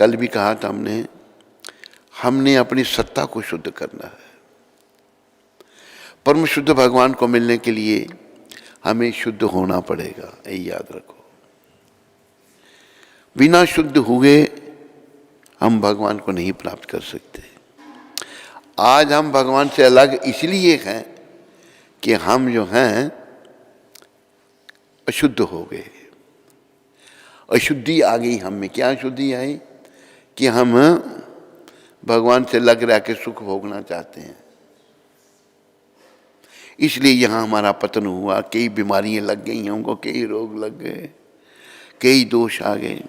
कल भी कहा था हमने अपनी सत्ता को शुद्ध करना है। परम शुद्ध भगवान को मिलने के लिए हमें शुद्ध होना पड़ेगा, यही याद रखो। बिना शुद्ध हुए हम भगवान को नहीं प्राप्त कर सकते। आज हम भगवान से अलग इसलिए हैं कि हम जो हैं अशुद्ध हो गए, अशुद्धि आ गई हम में। क्या अशुद्धि आई? कि हम भगवान से लग रह के सुख भोगना चाहते हैं, इसलिए यहाँ हमारा पतन हुआ। कई बीमारियां लग गई हमको, कई रोग लग गए, कई दोष आ गए।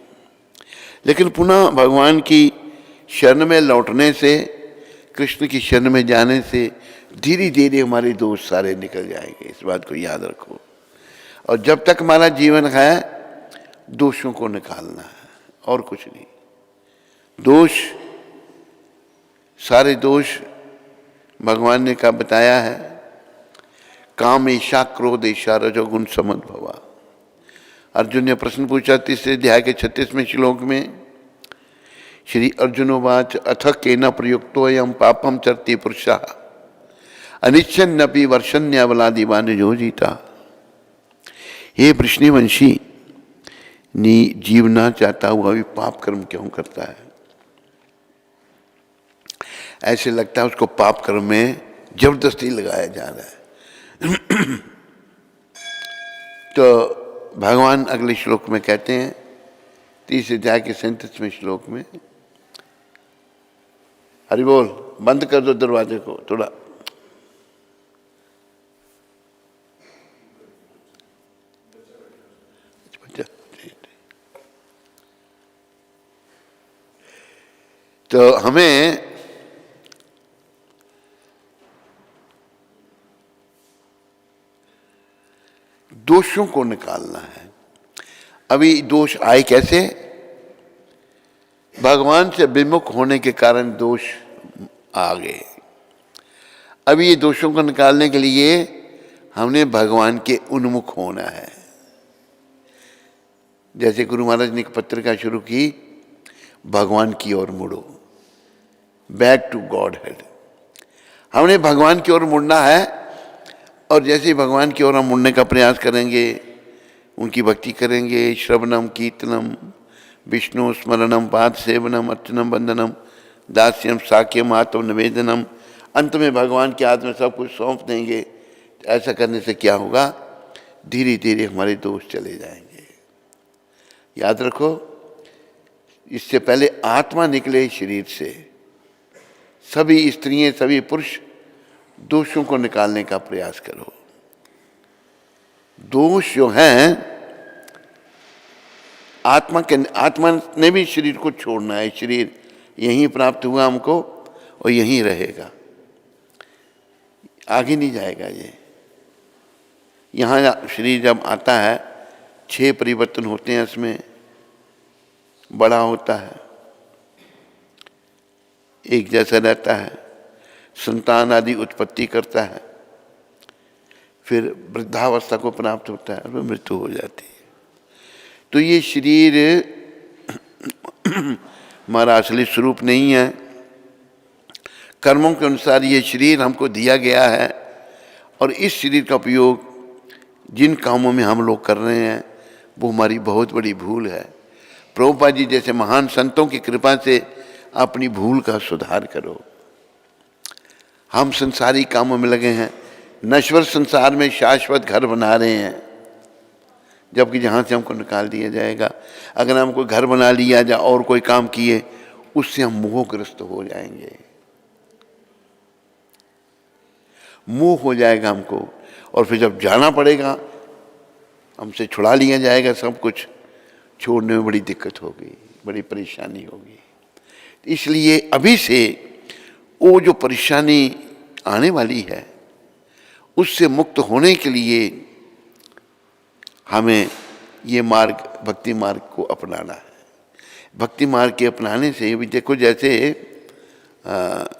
लेकिन पुनः भगवान की शरण में लौटने से, कृष्ण की शरण में जाने से धीरे धीरे हमारे दोष सारे निकल जाएंगे। इस बात को याद रखो। और जब तक हमारा जीवन है दोषों को निकालना है, और कुछ नहीं। दोष, सारे दोष भगवान ने क्या बताया है? काम ईशा क्रोध ईशा रजोगुण समद्भवा। अर्जुन ने प्रश्न पूछा 3 अध्याय के 36वें श्लोक में। श्री अर्जुनोवाच अथ केन प्रयुक्तोऽयं पापं चरति पुरुषः अनिच्छन्नपि वर्षन्यावलादिवान् योजिता। हे वृष्णिवंशी, जीवना चाहता हुआ भी पाप कर्म क्यों करता है? ऐसे लगता है उसको पाप कर्म में जबरदस्ती लगाया जा रहा है। तो भगवान अगले श्लोक में कहते हैं, 30 अध्याय के 37वें श्लोक में, हरि बोल, बंद कर दो दरवाजे को थोड़ा। तो हमें दोषों को निकालना है। अभी दोष आए कैसे? भगवान से विमुख होने के कारण दोष आ गए। अभी ये दोषों को निकालने के लिए हमने भगवान के उन्मुख होना है। जैसे गुरु महाराज ने एक पत्रिका शुरू की, भगवान की ओर मुड़ो, बैक टू गॉड हेड। हमने भगवान की ओर मुड़ना है, और जैसे ही भगवान की ओर हम मुड़ने का प्रयास करेंगे, उनकी भक्ति करेंगे, श्रवणम कीर्तनम विष्णु स्मरणम पाद सेवनम अर्चनम वंदनम दास्यम साक्यम आत्म निवेदनम, अंत में भगवान के हाथ में सब कुछ सौंप देंगे। तो ऐसा करने से क्या होगा? धीरे धीरे हमारे दोष चले जाएंगे। याद रखो, इससे पहले आत्मा निकले शरीर से, सभी स्त्रियां, सभी पुरुष दोषों को निकालने का प्रयास करो। दोष जो हैं, आत्मा ने भी शरीर को छोड़ना है। शरीर यहीं प्राप्त हुआ हमको और यहीं रहेगा, आगे नहीं जाएगा। ये यहाँ शरीर जब आता है 6 परिवर्तन होते हैं, इसमें बड़ा होता है, एक जैसा रहता है, संतान आदि उत्पत्ति करता है, फिर वृद्धावस्था को प्राप्त होता है और मृत्यु हो जाती है। तो ये शरीर हमारा असली स्वरूप नहीं है। कर्मों के अनुसार ये शरीर हमको दिया गया है, और इस शरीर का उपयोग जिन कामों में हम लोग कर रहे हैं वो हमारी बहुत बड़ी भूल है। प्रभुपाद जी जैसे महान संतों की कृपा से अपनी भूल का सुधार करो। हम संसारी कामों में लगे हैं, नश्वर संसार में शाश्वत घर बना रहे हैं, जबकि जहाँ से हमको निकाल दिया जाएगा। अगर हम कोई घर बना लिया या और कोई काम किए, उससे हम मोहग्रस्त हो जाएंगे, मोह हो जाएगा हमको, और फिर जब जाना पड़ेगा, हमसे छुड़ा लिया जाएगा सब कुछ, छोड़ने में बड़ी दिक्कत होगी, बड़ी परेशानी होगी। इसलिए अभी से वो जो परेशानी आने वाली है, उससे मुक्त होने के लिए हमें ये मार्ग, भक्ति मार्ग को अपनाना है। भक्ति मार्ग के अपनाने से भी देखो, जैसे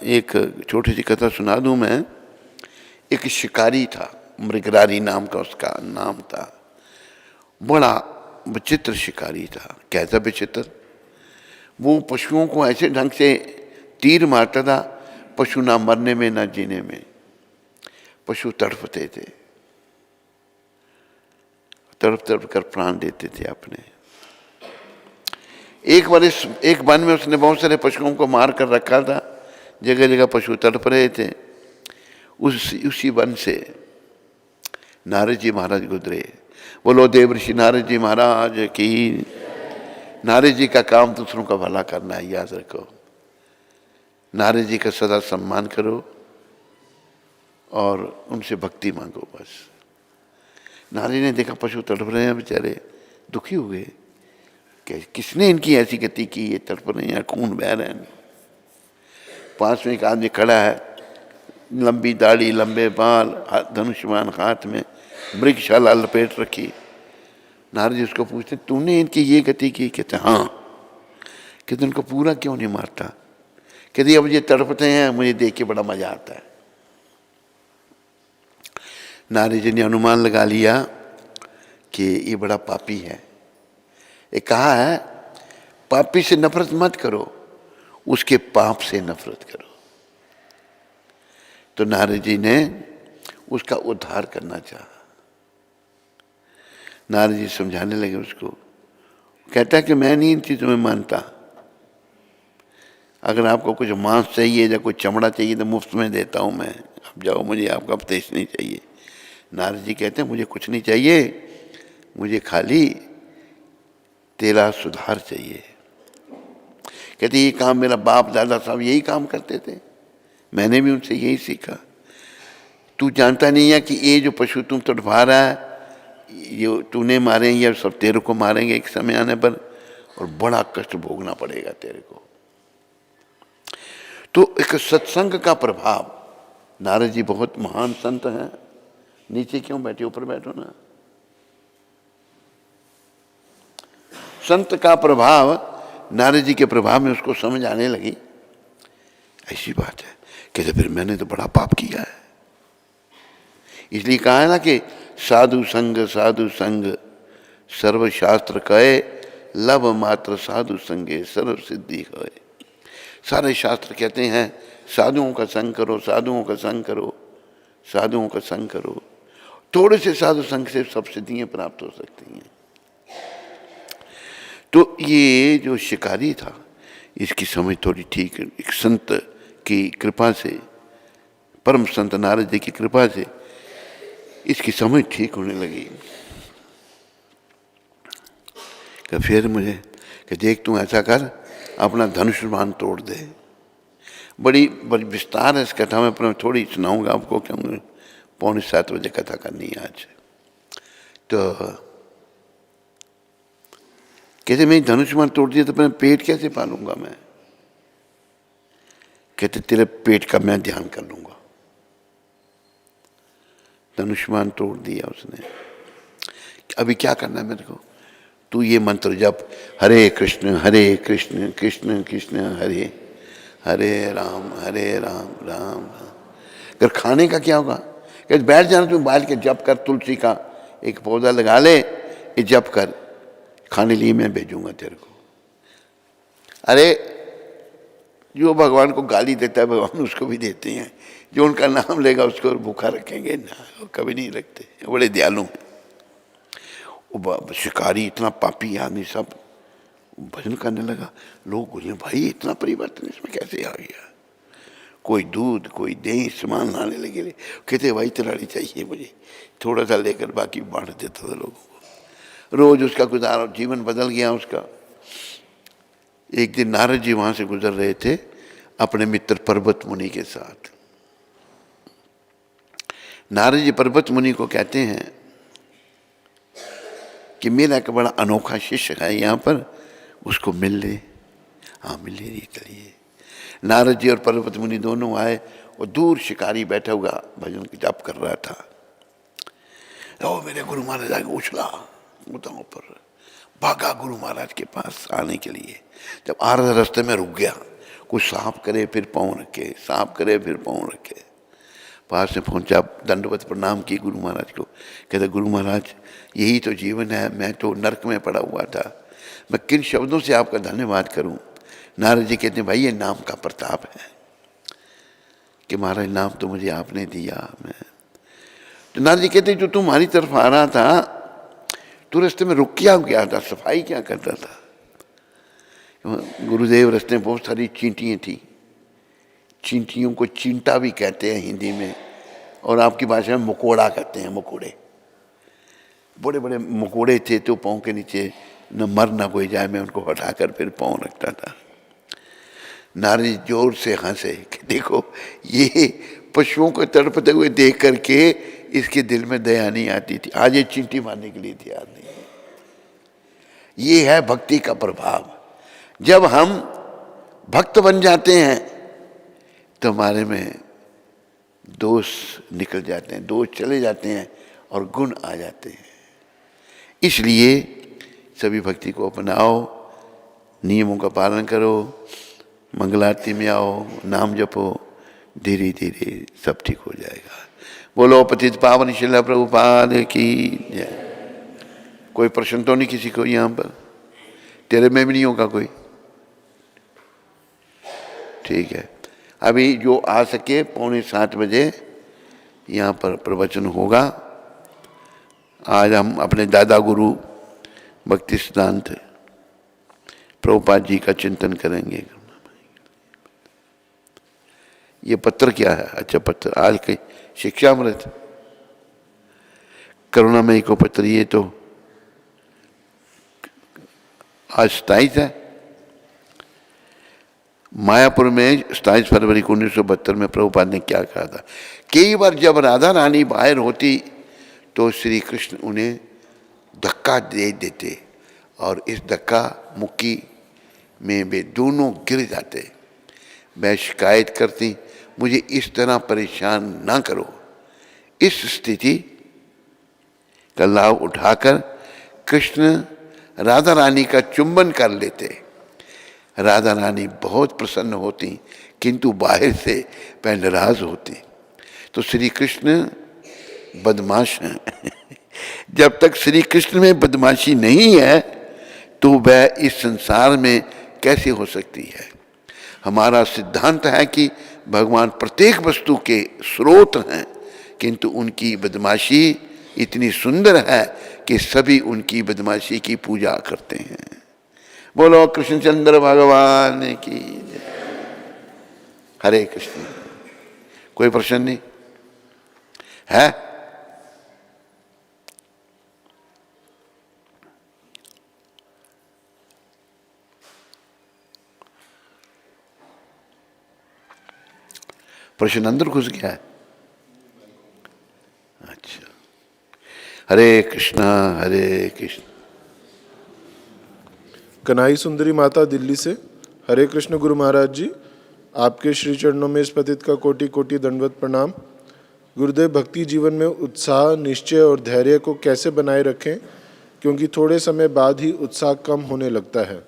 एक छोटी सी कथा सुना दूं मैं। एक शिकारी था, मृगरारी नाम का उसका नाम था। बड़ा विचित्र शिकारी था। कैसा विचित्र? वो पशुओं को ऐसे ढंग से तीर मारता था, पशु ना मरने में ना जीने में, पशु तड़पते थे, तड़प तड़प कर प्राण देते थे अपने। एक वन में उसने बहुत सारे पशुओं को मार कर रखा था, जगह जगह पशु तड़प रहे थे। उसी वन से नारद जी महाराज गुजरे। बोलो देव ऋषि नारद जी महाराज की। नारद जी का काम दूसरों का भला करना है, याद रखो। नारद जी का सदा सम्मान करो और उनसे भक्ति मांगो बस। नारद जी ने देखा पशु तड़प रहे हैं बेचारे, दुखी हुए कि किसने इनकी ऐसी गति की, ये तड़प रहे हैं, खून बह रहे हैं। पास में एक आदमी खड़ा है, लंबी दाढ़ी, लंबे बाल, धनुष्यमान हाथ में, मृगशाला लपेट रखी। नारद जी उसको पूछते, तूने इनकी ये गति की? कहते हाँ। कहते उनको पूरा क्यों नहीं मारता? कहते अब ये तड़पते हैं, मुझे देख के बड़ा मजा आता है। नारद जी ने अनुमान लगा लिया कि ये बड़ा पापी है। ये कहा है पापी से नफरत मत करो, उसके पाप से नफरत करो। तो नारद जी ने उसका उद्धार करना चाहा। नारद जी समझाने लगे उसको। कहता है कि मैं नहीं इन चीज़ों में मानता, अगर आपको कुछ मांस चाहिए या कोई चमड़ा चाहिए तो मुफ्त में देता हूँ मैं, अब जाओ, मुझे आपका उपदेश नहीं चाहिए। नारद जी कहते हैं मुझे कुछ नहीं चाहिए, मुझे खाली तेरा सुधार चाहिए। कहते ये काम मेरा बाप दादा साहब यही काम करते थे, मैंने भी उनसे यही सीखा। तू जानता नहीं है कि ये जो पशु तुम तड़पा रहा है, ये तूने मारे, ये सब तेरे को मारेंगे एक समय आने पर, और बड़ा कष्ट भोगना पड़ेगा तेरे को। तो एक सत्संग का प्रभाव, नारद जी बहुत महान संत हैं, नीचे क्यों बैठे, ऊपर बैठो ना। संत का प्रभाव, नारद जी के प्रभाव में उसको समझ आने लगी, ऐसी बात है। कहते फिर मैंने तो बड़ा पाप किया है। इसलिए कहा है ना कि साधु संग सर्वशास्त्र कहे, लव मात्र साधु संगे सर्व सिद्धि होए। सारे शास्त्र कहते हैं साधुओं का संग करो, साधुओं का संग करो, साधुओं का संग करो। थोड़े से साधु संग से सब सिद्धियां प्राप्त हो सकती हैं। तो ये जो शिकारी था, इसकी समझ थोड़ी ठीक, एक संत की कृपा से, परम संत नारद जी की कृपा से इसकी समझ ठीक होने लगी। कि फिर मुझे कि देख तू ऐसा कर, अपना धनुष बाण तोड़ दे। बड़ी विस्तार है इस कथा में, पर मैं थोड़ी सुनाऊंगा आपको, क्योंकि 6:45 बजे कथा करनी है आज। तो कहते मैं धनुष बाण तोड़ दिया तो अपना पेट कैसे पालूंगा मैं? कहते तेरे पेट का मैं ध्यान कर लूंगा। धनुष्मान तोड़ दिया उसने। अभी क्या करना है मेरे को? तू ये मंत्र जप, हरे कृष्ण कृष्ण कृष्ण हरे हरे, राम राम राम। अगर खाने का क्या होगा? कहते बैठ जाना, तू बाल के जप कर, तुलसी का एक पौधा लगा ले, ये जप कर, खाने लिए मैं भेजूंगा तेरे को। अरे जो भगवान को गाली देता है भगवान उसको भी देते हैं, जो उनका नाम लेगा उसको भूखा रखेंगे ना, वो कभी नहीं रखते, बड़े दयालु हैं। वो शिकारी इतना पापी आदमी सब भजन करने लगा। लोग बोले भाई इतना परिवर्तन इसमें कैसे आ गया? कोई दूध कोई दही सामान लाने लगे। कहते भाई तिराड़ी चाहिए मुझे, थोड़ा सा लेकर बाकी बांट देता था लोगों को। रोज उसका गुजारा, जीवन बदल गया उसका। एक दिन नारद जी वहां से गुजर रहे थे अपने मित्र पर्वत मुनि के साथ। नारद जी पर्वत मुनि को कहते हैं कि मेरा एक बड़ा अनोखा शिष्य है यहाँ पर, उसको मिल ले। हाँ मिल ले, चलिए। नारद जी और पर्वत मुनि दोनों आए, और दूर शिकारी बैठा हुआ भजन की जाप कर रहा था। ओ मेरे गुरु महाराज आगे उछला मुद्दाओं पर, भागा गुरु महाराज के पास आने के लिए। जब आ रहा रास्ते में रुक गया, कुछ साफ करे फिर पाँव रखे, साफ करे फिर पाँव रखे। पास में पहुंचा, दंडवत प्रणाम की गुरु महाराज को। कहते गुरु महाराज यही तो जीवन है, मैं तो नरक में पड़ा हुआ था, मैं किन शब्दों से आपका धन्यवाद करूं? नारद जी कहते हैं भाई ये नाम का प्रताप है कि महाराज नाम तो मुझे आपने दिया। मैं तो नारद जी कहते जो तुम्हारी तरफ आ रहा था तो रास्ते में रुक क्या था, सफाई क्या करता था? गुरुदेव रास्ते में बहुत सारी चींटियाँ थी, चींटियों को चींटा भी कहते हैं हिंदी में, और आपकी भाषा में मुकोड़ा कहते हैं। मुकोड़े, बड़े बड़े मुकोड़े थे तो पाँव के नीचे न मर न कोई जाए, मैं उनको हटाकर फिर पाँव रखता था। नारद जोर से हंसे कि देखो ये पशुओं को तड़पते हुए देख करके इसके दिल में दया नहीं आती थी, आज ये चींटी मारने के लिए तैयार नहीं है। ये है भक्ति का प्रभाव। जब हम भक्त बन जाते हैं तो हमारे में दोष निकल जाते हैं, दोष चले जाते हैं और गुण आ जाते हैं। इसलिए सभी भक्ति को अपनाओ, नियमों का पालन करो, मंगलारती में आओ, नाम जपो, धीरे धीरे सब ठीक हो जाएगा। बोलो पतित पावन शिला प्रभुपाद की जय। कोई प्रश्न तो नहीं किसी को यहाँ पर? तेरे में भी नहीं होगा कोई? ठीक है, अभी जो आ सके 6:45 बजे यहाँ पर प्रवचन होगा। आज हम अपने दादा गुरु भक्ति सिद्धांत प्रभुपाद जी का चिंतन करेंगे। ये पत्र क्या है? अच्छा पत्र आज के शिक्षामृत करुणामयी को पत्र, ये तो आज 27 है। मायापुर में 27 फरवरी 1972 में प्रभुपाद ने क्या कहा था? कई बार जब राधा रानी बाहर होती तो श्री कृष्ण उन्हें धक्का दे देते और इस धक्का मुक्की में वे दोनों गिर जाते। मैं शिकायत करती, मुझे इस तरह परेशान ना करो। इस स्थिति का लाभ उठाकर कृष्ण राधा रानी का चुंबन कर लेते। राधा रानी बहुत प्रसन्न होती किंतु बाहर से वह नाराज होती। तो श्री कृष्ण बदमाश हैं। जब तक श्री कृष्ण में बदमाशी नहीं है तो वह इस संसार में कैसे हो सकती है? हमारा सिद्धांत है कि भगवान प्रत्येक वस्तु के स्रोत हैं, किंतु उनकी बदमाशी इतनी सुंदर है कि सभी उनकी बदमाशी की पूजा करते हैं। बोलो कृष्णचंद्र भगवान की जय। हरे कृष्ण। कोई प्रश्न नहीं है? प्रश्न अंदर घुस गया है? अच्छा, हरे कृष्णा हरे कृष्ण। कन्हई सुंदरी माता दिल्ली से। हरे कृष्ण गुरु महाराज जी, आपके श्री चरणों में इस पतित का कोटि कोटि दंडवत प्रणाम। गुरुदेव, भक्ति जीवन में उत्साह, निश्चय और धैर्य को कैसे बनाए रखें, क्योंकि थोड़े समय बाद ही उत्साह कम होने लगता है।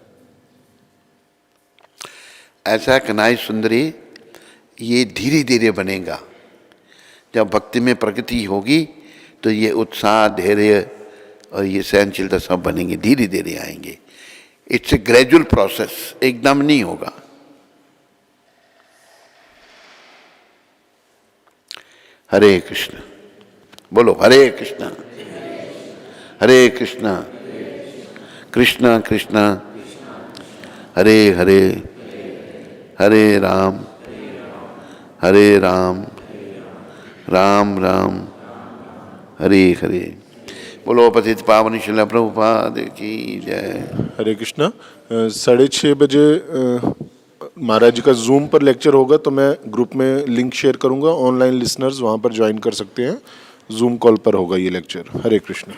ऐसा कन्हई सुंदरी, ये धीरे धीरे बनेगा। जब भक्ति में प्रगति होगी तो ये उत्साह, धैर्य और ये सहनशीलता सब बनेंगे, धीरे धीरे आएंगे। इट्स ए ग्रेजुअल प्रोसेस, एकदम नहीं होगा। हरे कृष्ण। बोलो हरे कृष्ण हरे कृष्ण कृष्ण कृष्ण हरे हरे, हरे राम राम राम हरे हरे। बोलो पतित पावन शिला प्रभुपाद की जय। हरे कृष्णा। 6:30 बजे महाराज जी का जूम पर लेक्चर होगा, तो मैं ग्रुप में लिंक शेयर करूंगा। ऑनलाइन लिसनर्स वहां पर ज्वाइन कर सकते हैं। जूम कॉल पर होगा ये लेक्चर। हरे कृष्ण।